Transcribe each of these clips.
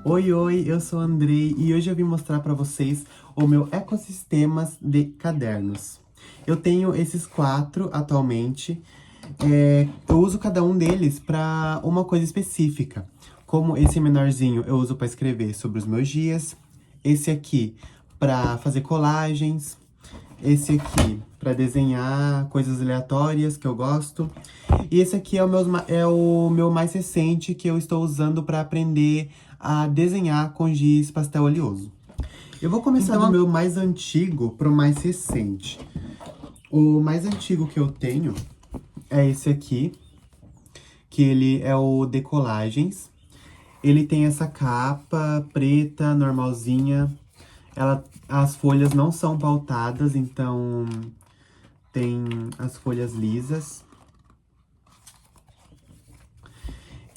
Oi, oi, eu sou o Andrei e hoje eu vim mostrar para vocês o meu ecossistema de cadernos. Eu tenho esses 4 atualmente. Eu uso cada um deles para uma coisa específica. Como esse menorzinho eu uso para escrever sobre os meus dias. Esse aqui para fazer colagens. Esse aqui para desenhar coisas aleatórias que eu gosto. E esse aqui é o meu mais recente que eu estou usando para aprender a desenhar com giz pastel oleoso. Eu vou começar do meu mais antigo pro mais recente. O mais antigo que eu tenho é esse aqui, que ele é o Decolagens. Ele tem essa capa preta, normalzinha. As folhas não são pautadas, então tem as folhas lisas.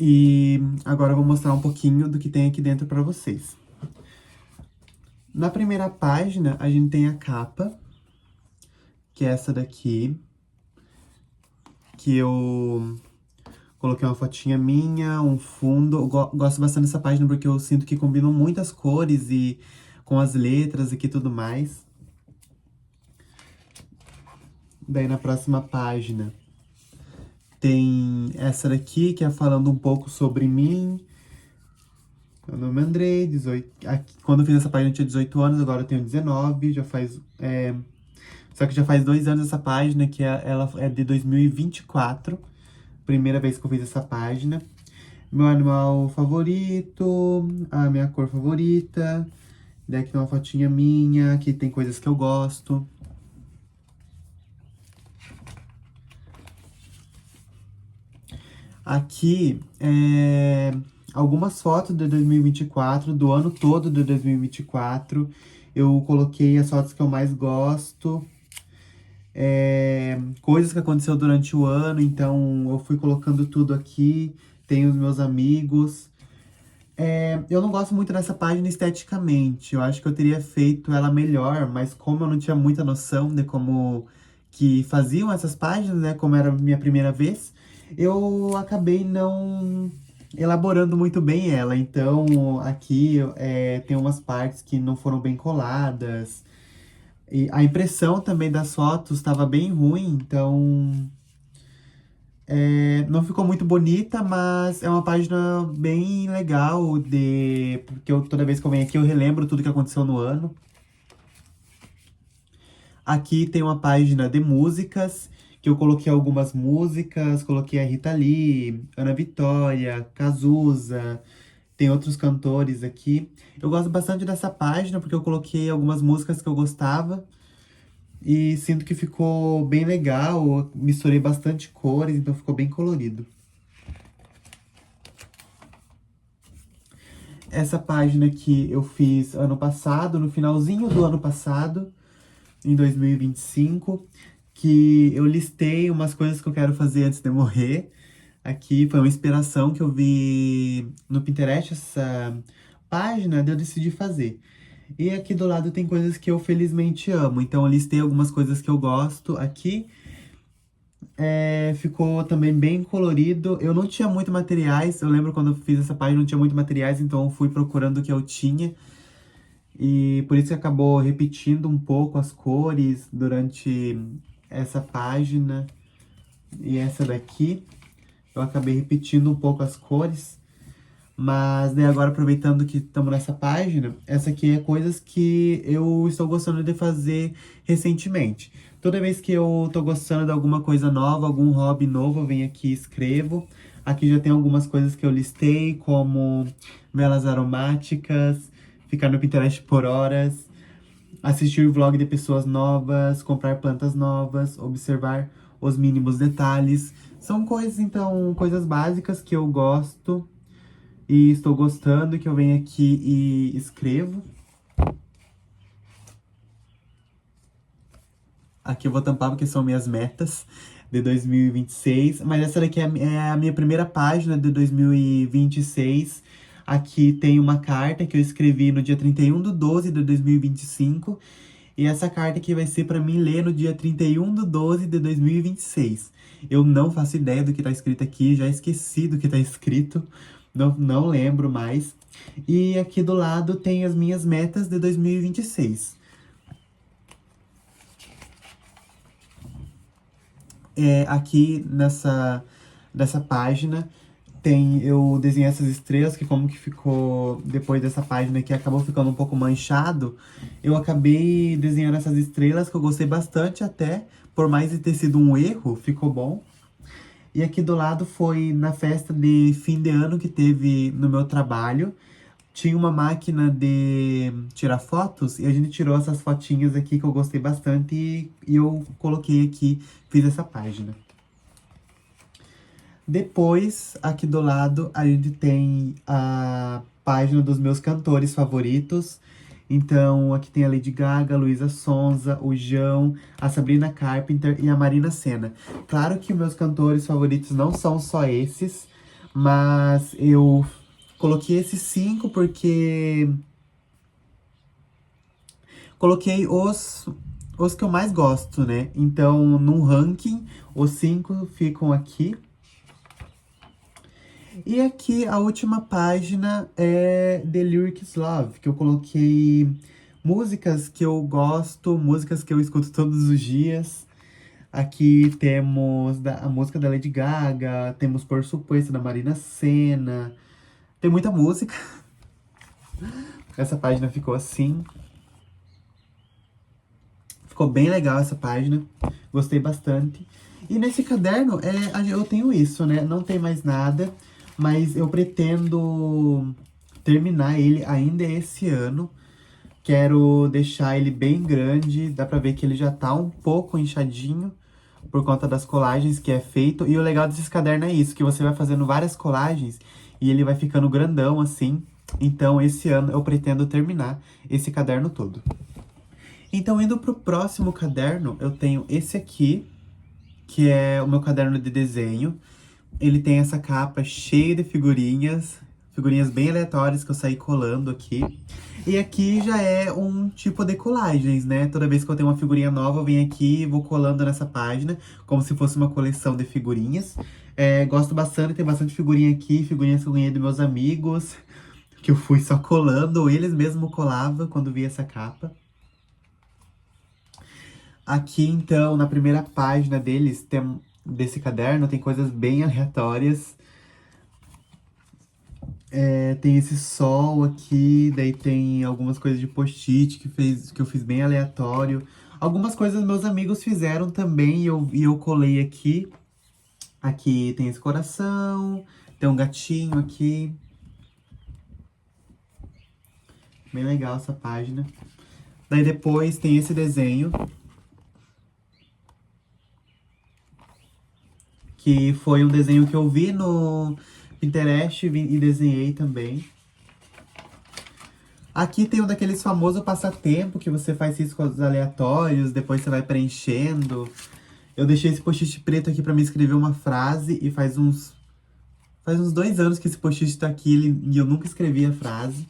E agora eu vou mostrar um pouquinho do que tem aqui dentro pra vocês. Na primeira página, a gente tem a capa, que é essa daqui, que eu coloquei uma fotinha minha, um fundo. Eu gosto bastante dessa página porque eu sinto que combinam muitas cores e com as letras aqui e tudo mais. Daí na próxima página tem essa daqui, que é falando um pouco sobre mim. Meu nome é Andrei, 18... Quando eu fiz essa página eu tinha 18 anos, agora eu tenho 19, já faz... Só que já faz 2 anos essa página, que ela é de 2024. Primeira vez que eu fiz essa página. Meu animal favorito, a minha cor favorita. Daí aqui tem uma fotinha minha, aqui tem coisas que eu gosto. Aqui algumas fotos de 2024, do ano todo de 2024. Eu coloquei as fotos que eu mais gosto. Coisas que aconteceu durante o ano, então eu fui colocando tudo aqui. Tem os meus amigos. Eu não gosto muito dessa página esteticamente. Eu acho que eu teria feito ela melhor, mas como eu não tinha muita noção de como que faziam essas páginas, né? Como era a minha primeira vez, eu acabei não elaborando muito bem ela. Então, aqui tem umas partes que não foram bem coladas. E a impressão também das fotos estava bem ruim, então não ficou muito bonita, mas é uma página bem legal porque toda vez que eu venho aqui eu relembro tudo que aconteceu no ano. Aqui tem uma página de músicas, que eu coloquei algumas músicas, coloquei a Rita Lee, Ana Vitória, Cazuza, tem outros cantores aqui. Eu gosto bastante dessa página porque eu coloquei algumas músicas que eu gostava. E sinto que ficou bem legal, eu misturei bastante cores, então ficou bem colorido. Essa página aqui eu fiz ano passado, no finalzinho do ano passado, em 2025, que eu listei umas coisas que eu quero fazer antes de morrer. Aqui foi uma inspiração que eu vi no Pinterest, essa página, daí eu decidi fazer. E aqui do lado tem coisas que eu felizmente amo. Então eu listei algumas coisas que eu gosto aqui. Ficou também bem colorido. Eu não tinha muito materiais. Eu lembro quando eu fiz essa página, não tinha muito materiais. Então eu fui procurando o que eu tinha. E por isso que acabou repetindo um pouco as cores durante essa página. E essa daqui. Eu acabei repetindo um pouco as cores. Mas daí agora, aproveitando que estamos nessa página, essa aqui é coisas que eu estou gostando de fazer recentemente. Toda vez que eu tô gostando de alguma coisa nova, algum hobby novo, eu venho aqui e escrevo. Aqui já tem algumas coisas que eu listei, como velas aromáticas, ficar no Pinterest por horas, assistir vlog de pessoas novas, comprar plantas novas, observar os mínimos detalhes. São coisas, então, coisas básicas que eu gosto e estou gostando, que eu venho aqui e escrevo. Aqui eu vou tampar porque são minhas metas de 2026. Mas essa daqui é a minha primeira página de 2026. Aqui tem uma carta que eu escrevi no dia 31/12 de 2025. E essa carta aqui vai ser para mim ler no dia 31/12 de 2026. Eu não faço ideia do que tá escrito aqui, já esqueci do que tá escrito. Não lembro mais. E aqui do lado tem as minhas metas de 2026. Aqui nessa página eu desenhei essas estrelas, que como que ficou depois dessa página que acabou ficando um pouco manchado, eu acabei desenhando essas estrelas que eu gostei bastante até, por mais de ter sido um erro, ficou bom. E aqui do lado foi na festa de fim de ano que teve no meu trabalho. Tinha uma máquina de tirar fotos e a gente tirou essas fotinhas aqui que eu gostei bastante e eu coloquei aqui, fiz essa página. Depois, aqui do lado, a gente tem a página dos meus cantores favoritos. Então, aqui tem a Lady Gaga, a Luísa Sonza, o Jão, a Sabrina Carpenter e a Marina Sena. Claro que meus cantores favoritos não são só esses, mas eu coloquei esses 5 porque coloquei os que eu mais gosto, né? Então, num ranking, os 5 ficam aqui. E aqui a última página é The Lyrics Love, que eu coloquei músicas que eu gosto, músicas que eu escuto todos os dias. Aqui temos a música da Lady Gaga, temos Por Supuesto da Marina Sena. Tem muita música. Essa página ficou assim. Ficou bem legal essa página. Gostei bastante. E nesse caderno eu tenho isso, né? Não tem mais nada. Mas eu pretendo terminar ele ainda esse ano. Quero deixar ele bem grande. Dá pra ver que ele já tá um pouco inchadinho por conta das colagens que é feito. E o legal desses cadernos é isso, que você vai fazendo várias colagens e ele vai ficando grandão assim. Então esse ano eu pretendo terminar esse caderno todo. Então indo pro próximo caderno, eu tenho esse aqui, que é o meu caderno de desenho. Ele tem essa capa cheia de figurinhas, figurinhas bem aleatórias que eu saí colando aqui. E aqui já é um tipo de colagens, né? Toda vez que eu tenho uma figurinha nova, eu venho aqui e vou colando nessa página, como se fosse uma coleção de figurinhas. Gosto bastante, tem bastante figurinha aqui, figurinhas que eu ganhei dos meus amigos, que eu fui só colando, ou eles mesmos colavam quando via essa capa. Aqui, então, na primeira página desse caderno, tem coisas bem aleatórias. Tem esse sol aqui, daí tem algumas coisas de post-it que eu fiz bem aleatório. Algumas coisas meus amigos fizeram também e eu colei aqui. Aqui tem esse coração, tem um gatinho aqui. Bem legal essa página. Daí depois tem esse desenho, que foi um desenho que eu vi no Pinterest e desenhei também. Aqui tem um daqueles famosos passatempo que você faz riscos aleatórios, depois você vai preenchendo. Eu deixei esse post-it preto aqui pra me escrever uma frase e faz uns 2 anos que esse post-it tá aqui e eu nunca escrevi a frase.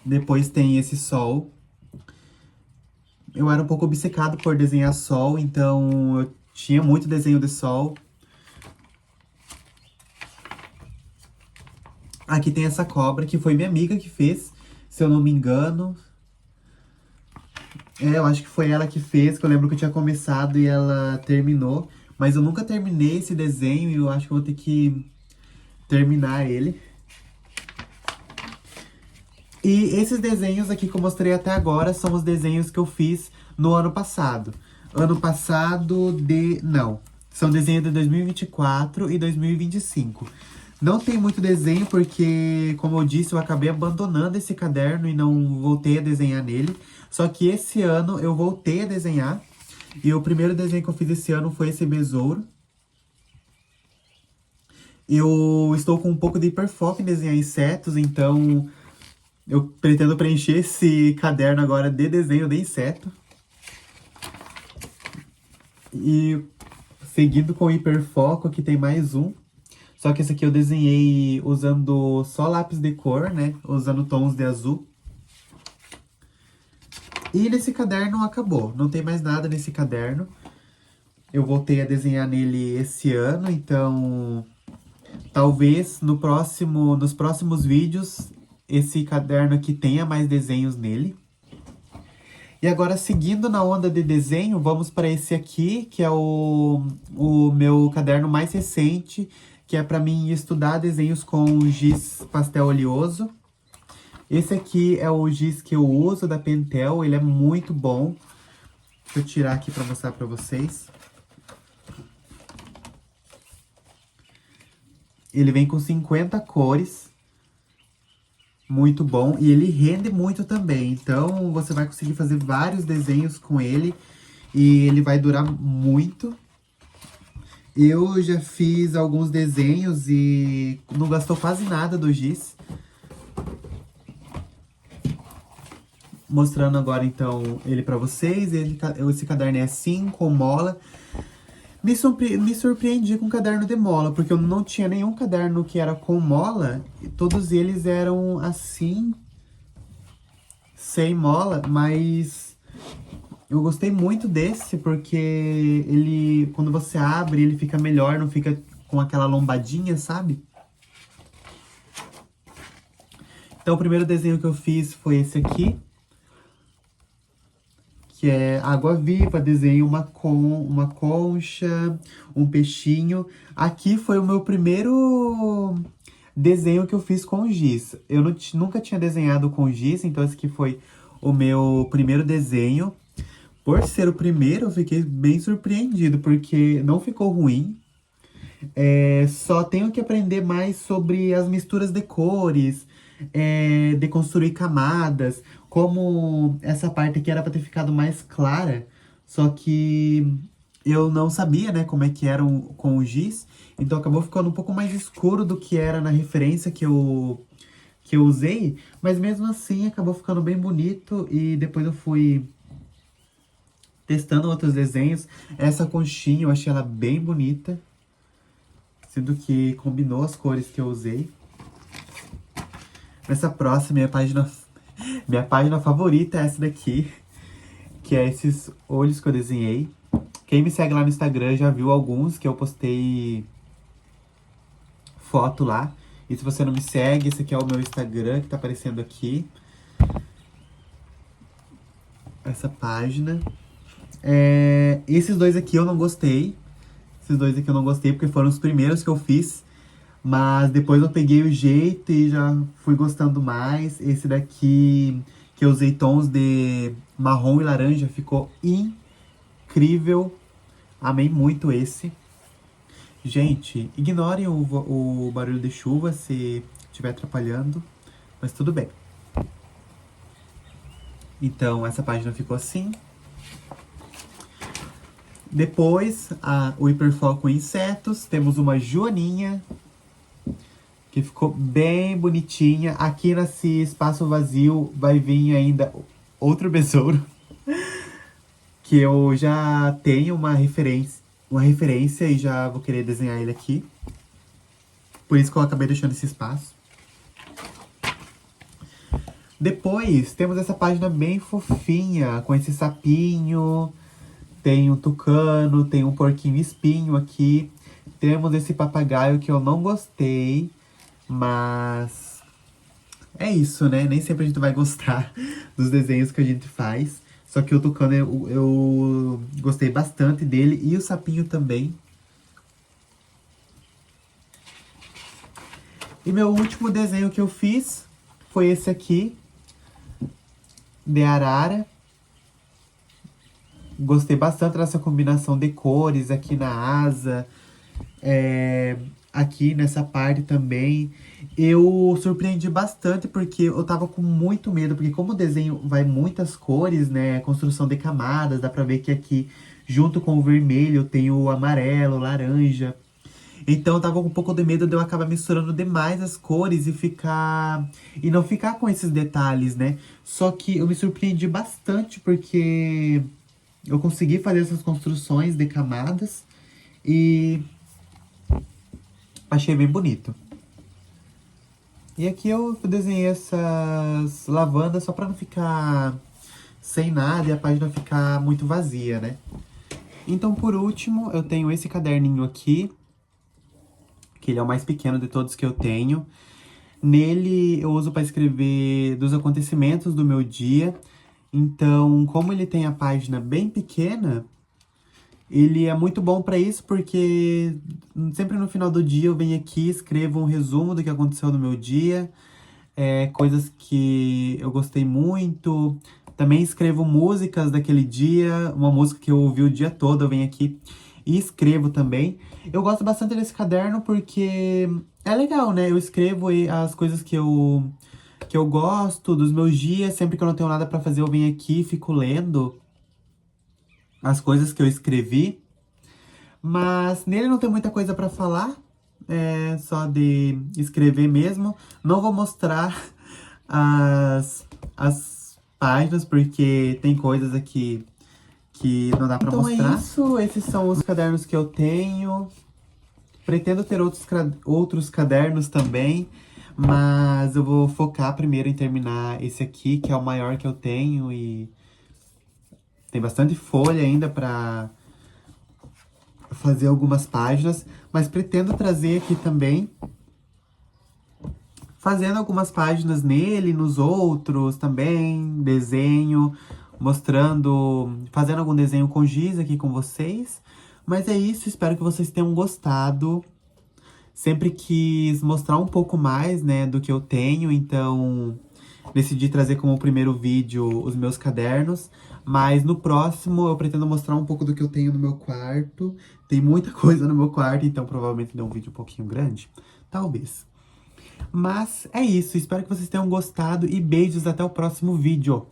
Depois tem esse sol. Eu era um pouco obcecado por desenhar sol, então eu tinha muito desenho de sol. Aqui tem essa cobra, que foi minha amiga que fez, se eu não me engano. Eu acho que foi ela que fez, que eu lembro que eu tinha começado e ela terminou. Mas eu nunca terminei esse desenho e eu acho que eu vou ter que terminar ele. E esses desenhos aqui que eu mostrei até agora são os desenhos que eu fiz no ano passado. Não. São desenhos de 2024 e 2025. Não tem muito desenho porque, como eu disse, eu acabei abandonando esse caderno e não voltei a desenhar nele. Só que esse ano eu voltei a desenhar. E o primeiro desenho que eu fiz esse ano foi esse besouro. Eu estou com um pouco de hiperfoco em desenhar insetos, então eu pretendo preencher esse caderno agora de desenho de inseto. E seguindo com o hiperfoco, aqui tem mais um. Só que esse aqui eu desenhei usando só lápis de cor, né? Usando tons de azul. E nesse caderno acabou. Não tem mais nada nesse caderno. Eu voltei a desenhar nele esse ano, então Talvez nos próximos vídeos esse caderno aqui tenha mais desenhos nele. E agora, seguindo na onda de desenho, vamos para esse aqui, que é o meu caderno mais recente, que é para mim estudar desenhos com giz pastel oleoso. Esse aqui é o giz que eu uso, da Pentel, ele é muito bom. Deixa eu tirar aqui para mostrar para vocês. Ele vem com 50 cores. Muito bom. E ele rende muito também. Então, você vai conseguir fazer vários desenhos com ele. E ele vai durar muito. Eu já fiz alguns desenhos e não gastou quase nada do giz. Mostrando agora, então, ele pra vocês. Esse caderno é assim, com mola. Me surpreendi com o caderno de mola, porque eu não tinha nenhum caderno que era com mola. E todos eles eram assim, sem mola, mas eu gostei muito desse, porque ele, quando você abre, ele fica melhor, não fica com aquela lombadinha, sabe? Então, o primeiro desenho que eu fiz foi esse aqui, que é água viva, desenho uma concha, um peixinho. Aqui foi o meu primeiro desenho que eu fiz com giz. Eu nunca tinha desenhado com giz, então esse aqui foi o meu primeiro desenho. Por ser o primeiro, eu fiquei bem surpreendido, porque não ficou ruim. Só tenho que aprender mais sobre as misturas de cores, de construir camadas, como essa parte aqui era para ter ficado mais clara, só que eu não sabia, né, como é que era com o giz, então acabou ficando um pouco mais escuro do que era na referência que eu usei, mas mesmo assim acabou ficando bem bonito e depois eu fui testando outros desenhos. Essa conchinha eu achei ela bem bonita. Sendo que combinou as cores que eu usei. Nessa próxima, minha página favorita é essa daqui. Que é esses olhos que eu desenhei. Quem me segue lá no Instagram já viu alguns que eu postei foto lá. E se você não me segue, esse aqui é o meu Instagram que tá aparecendo aqui. Essa página. Esses dois aqui eu não gostei. Esses dois aqui eu não gostei porque foram os primeiros que eu fiz. Mas depois eu peguei o jeito e já fui gostando mais. Esse daqui, que eu usei tons de marrom e laranja, ficou incrível. Amei muito esse. Gente, ignorem o barulho de chuva se estiver atrapalhando. Mas tudo bem. Então, essa página ficou assim. Depois, o hiperfoco em insetos. Temos uma joaninha, que ficou bem bonitinha. Aqui nesse espaço vazio vai vir ainda outro besouro. Que eu já tenho uma referência e já vou querer desenhar ele aqui. Por isso que eu acabei deixando esse espaço. Depois, temos essa página bem fofinha, com esse sapinho. Tem um tucano, tem um porquinho espinho aqui. Temos esse papagaio que eu não gostei, mas é isso, né? Nem sempre a gente vai gostar dos desenhos que a gente faz. Só que o tucano eu gostei bastante dele e o sapinho também. E meu último desenho que eu fiz foi esse aqui, de arara. Gostei bastante dessa combinação de cores aqui na asa, aqui nessa parte também. Eu surpreendi bastante porque eu tava com muito medo, porque como o desenho vai muitas cores, né, construção de camadas, dá pra ver que aqui, junto com o vermelho, tem o amarelo, laranja. Então eu tava com um pouco de medo de eu acabar misturando demais as cores e não ficar com esses detalhes, né? Só que eu me surpreendi bastante porque eu consegui fazer essas construções de camadas e achei bem bonito. E aqui eu desenhei essas lavandas só pra não ficar sem nada e a página ficar muito vazia, né? Então, por último, eu tenho esse caderninho aqui, que ele é o mais pequeno de todos que eu tenho. Nele eu uso para escrever dos acontecimentos do meu dia. Então, como ele tem a página bem pequena, ele é muito bom para isso, porque sempre no final do dia eu venho aqui, escrevo um resumo do que aconteceu no meu dia, coisas que eu gostei muito. Também escrevo músicas daquele dia, uma música que eu ouvi o dia todo, eu venho aqui e escrevo também. Eu gosto bastante desse caderno porque é legal, né? Eu escrevo as coisas que eu gosto dos meus dias. Sempre que eu não tenho nada pra fazer, eu venho aqui e fico lendo as coisas que eu escrevi. Mas nele não tem muita coisa pra falar, é só de escrever mesmo. Não vou mostrar as páginas, porque tem coisas aqui que não dá pra mostrar. Então é isso, esses são os cadernos que eu tenho. Pretendo ter outros cadernos também, mas eu vou focar primeiro em terminar esse aqui, que é o maior que eu tenho, e tem bastante folha ainda pra fazer algumas páginas, mas pretendo trazer aqui também, fazendo algumas páginas nele, nos outros também, desenho, mostrando, fazendo algum desenho com giz aqui com vocês. Mas é isso, espero que vocês tenham gostado. Sempre quis mostrar um pouco mais, né, do que eu tenho, então decidi trazer como primeiro vídeo os meus cadernos. Mas no próximo eu pretendo mostrar um pouco do que eu tenho no meu quarto. Tem muita coisa no meu quarto, então provavelmente dê um vídeo um pouquinho grande. Talvez. Mas é isso, espero que vocês tenham gostado e beijos até o próximo vídeo.